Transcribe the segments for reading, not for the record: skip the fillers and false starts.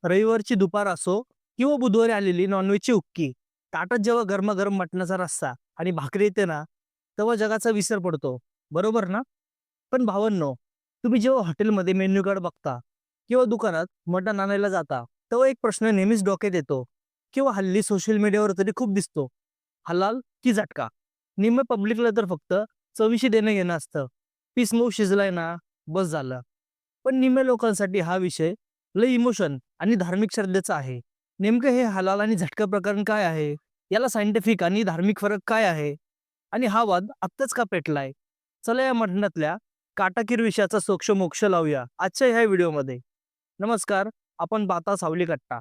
रविवारची दुपार असो किंवा बुधवारी आलेली नॉनव्हेजची हुक्की, ताटात जेव्हा गरमागरम मटणाचा रस्सा आणि भाकरी येते ना, तेव्हा जगाचा विसर पडतो. बरोबर ना? पण भावांनो, तुम्ही जेव्हा हॉटेलमध्ये मेन्यू कार्ड बघता किंवा दुकानात मटण आणायला जाता, तेव्हा एक प्रश्न नेहमीच डोक्यात येतो किंवा हल्ली सोशल मीडियावर तरी खूप दिसतो. हलाल की झटका? निम्मे पब्लिकला तर फक्त चवीशी देणं घेणं असतं. पीस मऊ शिजलाय ना, बस झालं. पण निम्म्या लोकांसाठी हा विषय लय इमोशन आणि धार्मिक श्रद्धेचा आहे. नेमकं हे हलाल आणि झटका प्रकरण काय आहे? याला सायंटिफिक आणि धार्मिक फरक काय आहे? आणि हा वाद आत्ताच का पेटलाय? चला या मधनातल्या काटाकीर विषयाचा सोक्ष-मोक्ष लावूया आजच्या ह्या व्हिडिओमध्ये. नमस्कार, आपण पाहता सावली कट्टा.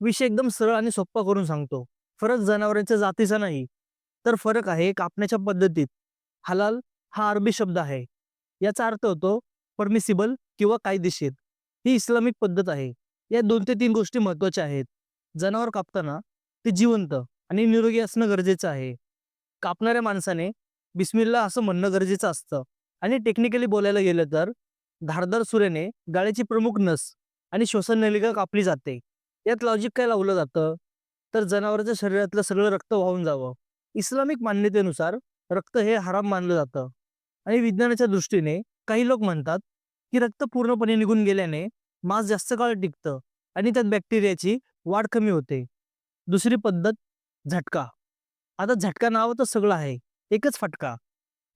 विषय एकदम सरळ आणि सोप्पा करून सांगतो. फरक जनावरांच्या जातीचा नाही, तर फरक आहे कापण्याच्या पद्धतीत. हलाल हा अरबी शब्द आहे. याचा अर्थ होतो परमिसिबल किंवा कायदेशीर. ही इस्लामिक पद्धत आहे. या 2 ते 3 गोष्टी महत्त्वाच्या आहेत. जनावर कापताना ते जिवंत आणि निरोगी असणं गरजेचं आहे. कापणाऱ्या माणसाने बिस्मिल्ला असं म्हणणं गरजेचं असतं आणि टेक्निकली बोलायला गेलं तर धारदार सुरेने गाळ्याची प्रमुख नस आणि श्वसन नलिका कापली जाते. यात लॉजिक काय लावलं जातं? तर जनावरांच्या शरीरातलं सगळं रक्त वाहून जावं. इस्लामिक मान्यतेनुसार रक्त हे हराम मानलं जातं आणि विज्ञानाच्या दृष्टीने काही लोक म्हणतात, की रक्त पूर्णपणे निघून गेल्याने मांस जास्त काळ टिकतं आणि त्यात बॅक्टेरियाची वाढ कमी होते. दुसरी पद्धत झटका. आता झटका नावातच सगळं आहे. एकच फटका.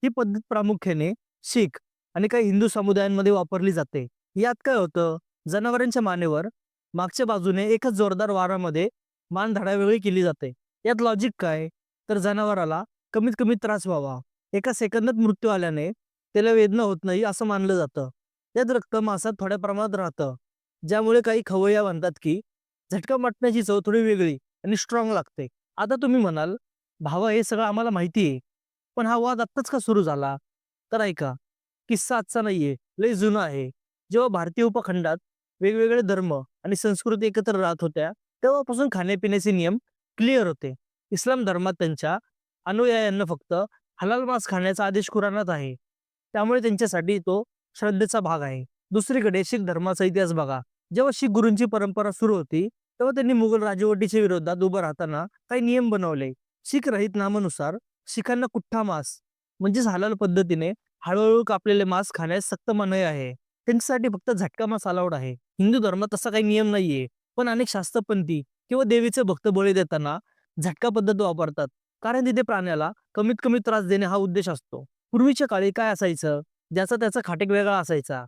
ही पद्धत प्रामुख्याने शीख आणि काही हिंदू समुदायांमध्ये वापरली जाते. यात काय होतं? जनावरांच्या मानेवर मागच्या बाजूने एकच जोरदार वारामध्ये मान धडावेगळी केली जाते. यात लॉजिक काय? तर जनावराला कमीत कमी त्रास व्हावा. एका सेकंदात मृत्यू आल्याने त्याला वेदना होत नाही असं मानलं जातं. त्यात रक्त मांसात थोड्या प्रमाणात राहतं. ज्यामुळे काही खवय्या म्हणतात, की झटका मटणाची चव थोडी वेगळी आणि स्ट्राँग लागते. आता तुम्ही म्हणाल, "भावा हे सगळं आम्हाला माहिती आहे. पण हा वाद आत्ताच का सुरू झाला?" तर ऐका, किस्सा आजचा नाहीये, लय जुना आहे. जेव्हा भारतीय उपखंडात वेगवेगळे धर्म आणि संस्कृती एकत्र राहत होत्या, तेव्हापासून खाण्यापिण्याचे नियम क्लिअर होते. इस्लाम धर्मात त्यांच्या अनुयायांना फक्त हलाल मांस खाण्याचा आदेश कुराणात आहे. त्यामुळे त्यांच्यासाठी तो श्रद्धेचा भाग आहे. दुसरीकडे शीख धर्माचा इतिहास बघा. जेव्हा शीख गुरूंची परंपरा सुरू होती, तेव्हा त्यांनी मुघल राजवटीच्या विरोधात उभं राहताना काही नियम बनवले. शीख रहितनामानुसार शीखांना कुठ्ठा मांस म्हणजेच हलाल पद्धतीने हळूहळू कापलेले मांस खाण्यास सक्त मनाई आहे. त्यांच्यासाठी फक्त झटका मांस अलाउड आहे. हिंदू धर्मात तसा काही नियम नाहीये. पण अनेक शास्त्रपंथी किंवा देवीचे भक्त बळी देताना झटका पद्धत वापरतात. कारण तिथे प्राण्याला कमीत कमी त्रास देणे हा उद्देश असतो. पूर्वीच्या काळी काय असायचं? ज्याचा त्याचा खाटेक वेगळा असायचा.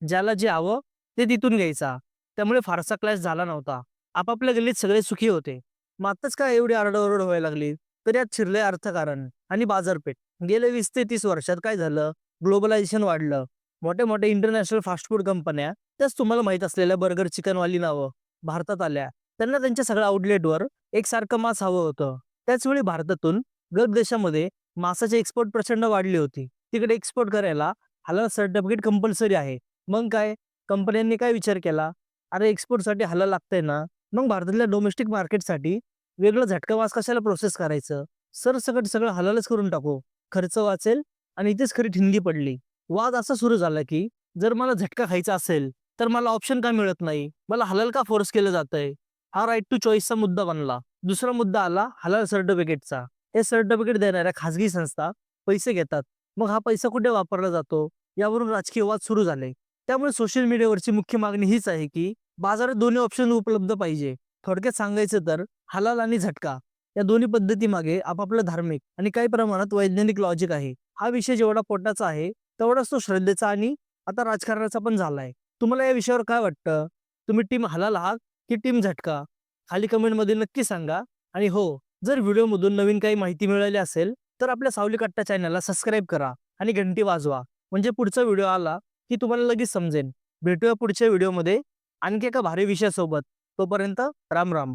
ज्याला जे हवं ते तिथून घ्यायचा. त्यामुळे फारसा क्लॅश झाला नव्हता. आपापल्या गल्लीत सगळे सुखी होते. मग आत्ताच काय एवढी आरडाओरड व्हायला लागली? तर यात शिरले अर्थकारण आणि बाजारपेठ. गेल्या 20 ते 30 वर्षात काय झालं? ग्लोबलायझेशन वाढलं. मोठ्या-मोठ्या इंटरनॅशनल फास्ट फूड कंपन्या, त्याच तुम्हाला माहीत असलेल्या बर्गर, चिकनवाली नावं भारतात आल्या. त्यांना त्यांच्या सगळ्या आउटलेटवर एकसारखं मांस हवं होतं. त्याचवेळी भारतातून गल्फ देशामध्ये मांसाचे एक्सपोर्ट प्रचंड वाढली होती. तिकडे एक्सपोर्ट करायला हलाल सर्टिफिकेट कंपल्सरी आहे. मग काय? कंपन्यांनी काय विचार केला? अरे एक्सपोर्टसाठी हलाल लागतंय ना, मग भारतातल्या डोमेस्टिक मार्केटसाठी वेगळं झटका मांस कशाला प्रोसेस करायचं? सरसकट सगळं हलालच करून टाकू. खर्च वाचेल आणि इथेच खरी ठिणगी पडली. वाद असा सुरू झाला, की जर मला झटका खायचा असेल, तर मला ऑप्शन का मिळत नाही? मला हलाल का फोर्स केलं जातंय? हा राइट टू चॉईसचा मुद्दा बनला. दुसरा मुद्दा आला हलाल सर्टिफिकेटचा. हे सर्टिफिकेट देणाऱ्या खाजगी संस्था पैसे घेतात. मग हा पैसा कुठे वापरला जातो? यावरून राजकीय वाद सुरू झाले. त्यामुळे सोशल मीडियावरची मुख्य मागणी हीच आहे, की बाजारात दोन्ही ऑप्शन उपलब्ध पाहिजे. थोडक्यात सांगायचं तर हलाल आणि झटका या दोन्ही पद्धतीमागे आपापलं धार्मिक आणि काही प्रमाणात वैज्ञानिक लॉजिक आहे. हा विषय जेवढा पोटाचा आहे, तेवढाच तो श्रद्धेचा आणि आता राजकारणाचा पण झालाय. तुम्हाला या विषयावर काय वाटतं? तुम्ही टीम हलाल आहात की टीम झटका? खाली कमेंटमध्ये नक्की सांगा. आणि हो, जर व्हिडिओमधून नवीन काही माहिती मिळाली असेल, तर आपल्या सावली कट्टा चॅनलला सबस्क्राईब करा आणि घंटी वाजवा. म्हणजे पुढचा व्हिडिओ आला की तुम्हाला लगेच समजेल. भेटूया पुढच्या व्हिडिओमध्ये आणखी एका भारी विषयासोबत. तोपर्यंत राम राम.